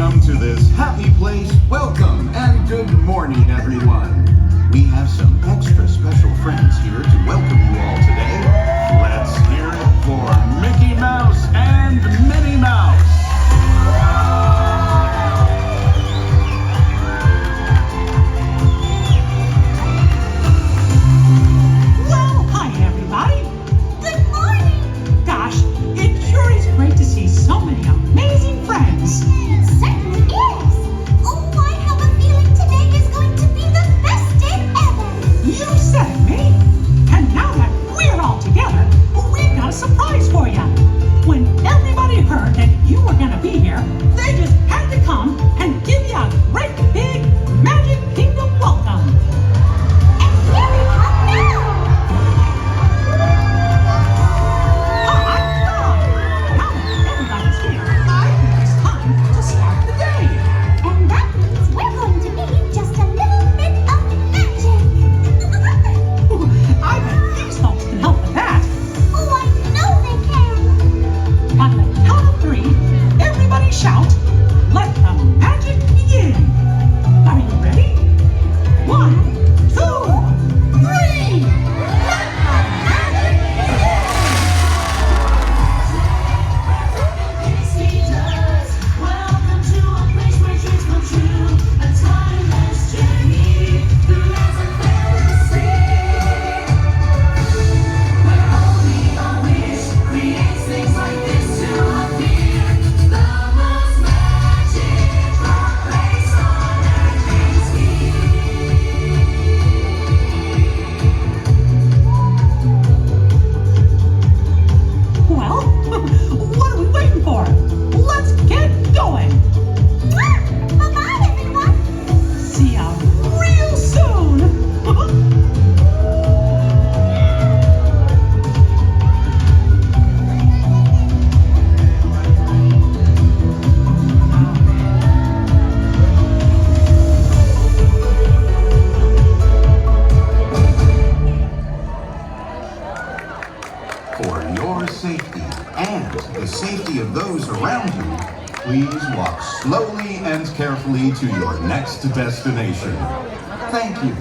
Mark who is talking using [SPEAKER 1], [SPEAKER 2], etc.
[SPEAKER 1] come to this happy place, welcome and good morning, everyone. We have some extra special friends here to welcome you all today. Let's hear it for Mickey Mouse and Minnie Mouse.
[SPEAKER 2] Well, hi everybody. Good morning. Gosh, it sure is great to see so many amazing friends.
[SPEAKER 3] It certainly is. Oh, I have a feeling today is going to be the best day ever.
[SPEAKER 2] You said it, me. And now that we're all together, we've got a surprise for you. When everybody heard that you were going to be here, they just had to come and give you a great big Magic Kingdom welcome.
[SPEAKER 3] And here we come now.
[SPEAKER 2] Now that everybody's here, I think it's time to start the day.
[SPEAKER 3] And that means we're going to need just a little bit of magic.
[SPEAKER 2] I bet these folks can help with that.
[SPEAKER 3] Oh, I know they can.
[SPEAKER 2] On the count of three, everybody shout, "Let the magic begin!" Are you ready? 1, 2, 3! Let the magic begin!
[SPEAKER 4] Welcome to a place where dreams come true. A timeless journey through lands of fantasy. Where only a wish creates things like this to appear. The most magical place on earth is here.
[SPEAKER 2] Well, what are we waiting for? Let's get going!
[SPEAKER 3] Bye-bye, everyone.
[SPEAKER 2] See ya real soon!
[SPEAKER 1] For your safety and the safety of those around you, please walk slowly and carefully to your next destination. Thank you.